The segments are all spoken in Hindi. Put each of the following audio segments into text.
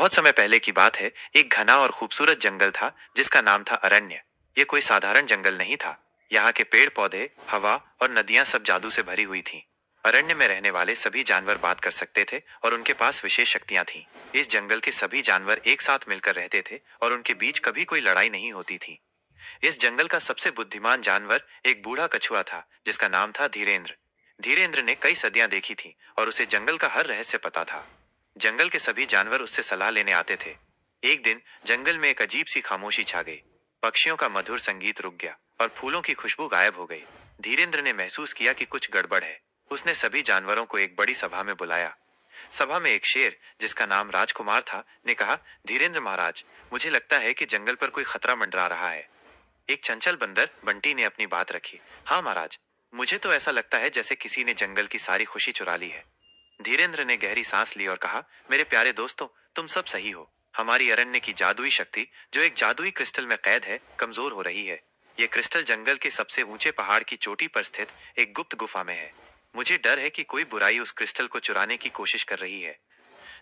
बहुत समय पहले की बात है। एक घना और खूबसूरत जंगल था जिसका नाम था अरण्य। ये कोई साधारण जंगल नहीं था। यहाँ के पेड़ पौधे, हवा और नदियां सब जादू से भरी हुई थीं। अरण्य में रहने वाले सभी जानवर बात कर सकते थे और उनके पास विशेष शक्तियां थीं। इस जंगल के सभी जानवर एक साथ मिलकर रहते थे और उनके बीच कभी कोई लड़ाई नहीं होती थी। इस जंगल का सबसे बुद्धिमान जानवर एक बूढ़ा कछुआ था जिसका नाम था धीरेन्द्र। धीरेन्द्र ने कई सदियां देखी थी और उसे जंगल का हर रहस्य पता था। जंगल के सभी जानवर उससे सलाह लेने आते थे। एक दिन जंगल में एक अजीब सी खामोशी छा गई। पक्षियों का मधुर संगीत रुक गया और फूलों की खुशबू गायब हो गई। धीरेन्द्र ने महसूस किया कि कुछ गड़बड़ है। उसने सभी जानवरों को एक बड़ी सभा में बुलाया। सभा में एक शेर जिसका नाम राजकुमार था ने कहा, धीरेन्द्र महाराज, मुझे लगता है कि जंगल पर कोई खतरा मंडरा रहा है। एक चंचल बंदर बंटी ने अपनी बात रखी। हाँ महाराज, मुझे तो ऐसा लगता है जैसे किसी ने जंगल की सारी खुशी चुरा ली है। धीरेन्द्र ने गहरी सांस ली और कहा, मेरे प्यारे दोस्तों, तुम सब सही हो। हमारी अरण्य की जादुई शक्ति, जो एक जादुई क्रिस्टल में कैद है, कमजोर हो रही है। यह क्रिस्टल जंगल के सबसे ऊंचे पहाड़ की चोटी पर स्थित एक गुप्त गुफा में है। मुझे डर है कि कोई बुराई उस क्रिस्टल को चुराने की कोशिश कर रही है।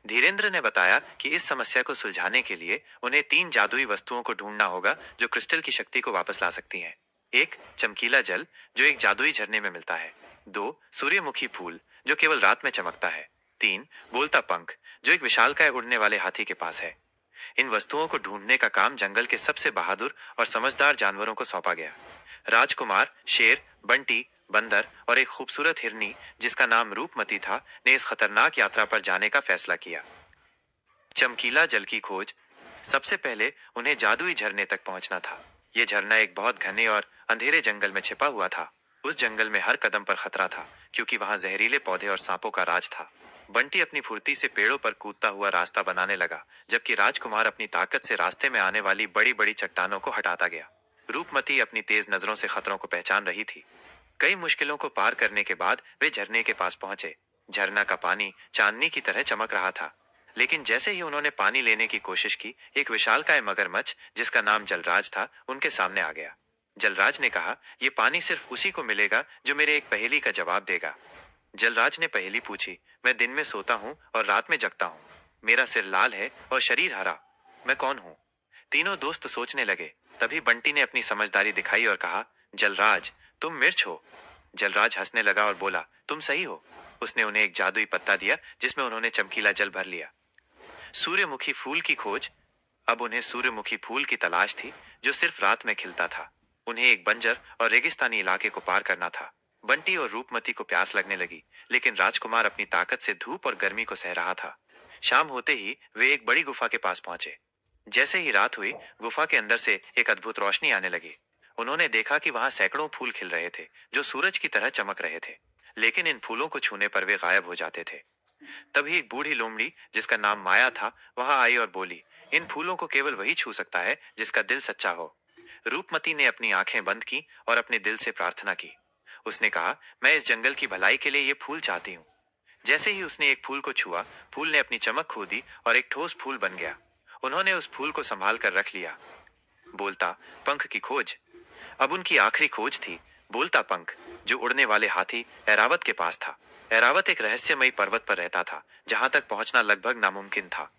धीरेन्द्र ने बताया कि इस समस्या को सुलझाने के लिए उन्हें 3 जादुई वस्तुओं को ढूंढना होगा जो क्रिस्टल की शक्ति को वापस ला सकती हैं। 1 चमकीला जल, जो एक जादुई झरने में मिलता है। 2 सूर्यमुखी फूल, जो केवल रात में चमकता है। 3 बोलता पंख, जो एक विशालकाय उड़ने वाले हाथी के पास है। इन वस्तुओं को ढूंढने का काम जंगल के सबसे बहादुर और समझदार जानवरों को सौंपा गया। राजकुमार, शेर, बंटी, बंदर और एक खूबसूरत हिरनी जिसका नाम रूपमती था, ने इस खतरनाक यात्रा पर जाने का फैसला किया। चमकीला जल की खोज। सबसे पहले उन्हें जादुई झरने तक पहुंचना था। यह झरना एक बहुत घने और अंधेरे जंगल में छिपा हुआ था। उस जंगल में हर कदम पर खतरा था क्योंकि वहां जहरीले पौधे और सांपों का राज था। बंटी अपनी फुर्ती से पेड़ों पर कूदता हुआ रास्ता बनाने लगा, जबकि राजकुमार अपनी ताकत से रास्ते में आने वाली बड़ी बड़ी चट्टानों को हटाता गया। रूपमती अपनी तेज नजरों से खतरों को पहचान रही थी। कई मुश्किलों को पार करने के बाद वे झरने के पास पहुंचे। झरना का पानी चांदनी की तरह चमक रहा था। लेकिन जैसे ही उन्होंने पानी लेने की कोशिश की, एक विशालकाय मगरमच्छ जिसका नाम जलराज था उनके सामने आ गया। जलराज ने कहा, यह पानी सिर्फ उसी को मिलेगा जो मेरे एक पहेली का जवाब देगा। जलराज ने पहेली पूछी, मैं दिन में सोता हूँ और रात में जगता हूँ। मेरा सिर लाल है और शरीर हरा। मैं कौन हूँ? तीनों दोस्त सोचने लगे। तभी बंटी ने अपनी समझदारी दिखाई और कहा, जलराज, तुम मिर्च हो। जलराज हंसने लगा और बोला, तुम सही हो। उसने उन्हें एक जादुई पत्ता दिया जिसमें उन्होंने चमकीला जल भर लिया। सूर्यमुखी फूल की खोज। अब उन्हें सूर्यमुखी फूल की तलाश थी जो सिर्फ रात में खिलता था। उन्हें एक बंजर और रेगिस्तानी इलाके को पार करना था। बंटी और रूपमती को प्यास लगने लगी, लेकिन राजकुमार अपनी ताकत से धूप और गर्मी को सह रहा था। शाम होते ही वे एक बड़ी गुफा के पास पहुंचे। जैसे ही रात हुई, गुफा के अंदर से एक अद्भुत रोशनी आने लगी। उन्होंने देखा कि वहां सैकड़ों फूल खिल रहे थे जो सूरज की तरह चमक रहे थे, लेकिन इन फूलों को छूने पर वे गायब हो जाते थे। तभी एक बूढ़ी लोमड़ी जिसका नाम माया था वहां आई और बोली, इन फूलों को केवल वही छू सकता है जिसका दिल सच्चा हो। रूपमती ने अपनी आंखें बंद की और अपने दिल से प्रार्थना की। उसने कहा, मैं इस जंगल की भलाई के लिए ये फूल चाहती हूँ। जैसे ही उसने एक फूल को छुआ, फूल ने अपनी चमक खो दी और एक ठोस फूल बन गया। उन्होंने उस फूल को संभाल कर रख लिया। बोलता पंख की खोज। अब उनकी आखिरी खोज थी बोलता पंख, जो उड़ने वाले हाथी ऐरावत के पास था। ऐरावत एक रहस्यमयी पर्वत पर रहता था जहां तक पहुंचना लगभग नामुमकिन था।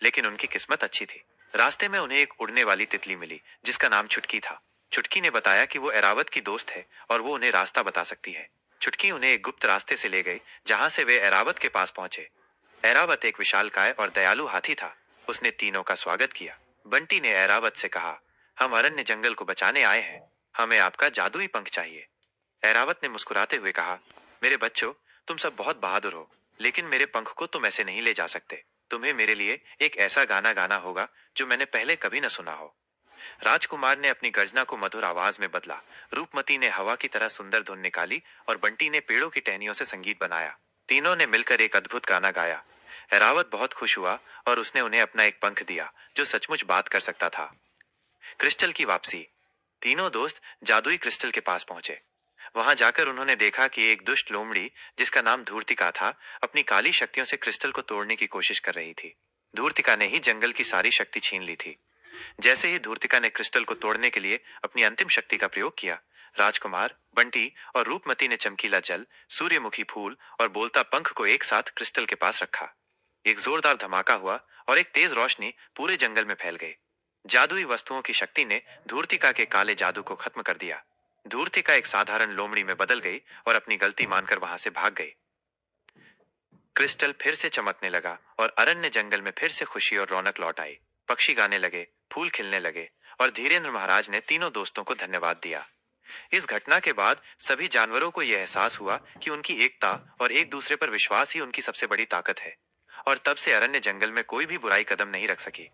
लेकिन उनकी किस्मत अच्छी थी। रास्ते में उन्हें एक उड़ने वाली तितली मिली जिसका नाम छुटकी था। छुटकी ने बताया कि वो ऐरावत की दोस्त है और वो उन्हें रास्ता बता सकती है। छुटकी उन्हें एक गुप्त रास्ते से ले गई जहां से वे ऐरावत के पास पहुंचे। ऐरावत एक विशालकाय और दयालु हाथी था। उसने तीनों का स्वागत किया। बंटी ने ऐरावत से कहा, हम अरण्य जंगल को बचाने आए हैं। हमें आपका जादुई पंख चाहिए। ऐरावत ने मुस्कुराते हुए कहा, मेरे बच्चों, तुम सब बहुत बहादुर हो, लेकिन मेरे पंख को तुम ऐसे नहीं ले जा सकते। तुम्हें मेरे लिए एक ऐसा गाना गाना होगा जो मैंने पहले कभी न सुना हो। राजकुमार ने अपनी गर्जना को मधुर आवाज में बदला। रूपमती ने हवा की तरह सुंदर धुन निकाली और बंटी ने पेड़ों की टहनियों से संगीत बनाया। तीनों ने मिलकर एक अद्भुत गाना गाया। ऐरावत बहुत खुश हुआ और उसने उन्हें अपना एक पंख दिया जो सचमुच बात कर सकता था। क्रिस्टल की वापसी। तीनों दोस्त जादुई क्रिस्टल के पास पहुंचे। वहां जाकर उन्होंने देखा कि एक दुष्ट लोमड़ी जिसका नाम धूर्तिका था, अपनी काली शक्तियों से क्रिस्टल को तोड़ने की कोशिश कर रही थी। धूर्तिका ने ही जंगल की सारी शक्ति छीन ली थी। जैसे ही धूर्तिका ने क्रिस्टल को तोड़ने के लिए अपनी अंतिम शक्ति का प्रयोग किया, राजकुमार, बंटी और रूपमती ने चमकीला जल, सूर्यमुखी फूल और बोलता पंख को एक साथ क्रिस्टल के पास रखा। एक जोरदार धमाका हुआ और एक तेज रोशनी पूरे जंगल में फैल गई। जादुई वस्तुओं की शक्ति ने धूर्तिका के काले जादू को खत्म कर दिया। धूर्तिका एक साधारण लोमड़ी में बदल गई और अपनी गलती मानकर वहां से भाग गई। क्रिस्टल फिर से चमकने लगा और अरण्य जंगल में फिर से खुशी और रौनक लौट आई। पक्षी गाने लगे, फूल खिलने लगे और धीरेन्द्र महाराज ने तीनों दोस्तों को धन्यवाद दिया। इस घटना के बाद सभी जानवरों को यह एहसास हुआ कि उनकी एकता और एक दूसरे पर विश्वास ही उनकी सबसे बड़ी ताकत है। और तब से अरण्य जंगल में कोई भी बुराई कदम नहीं रख सकी।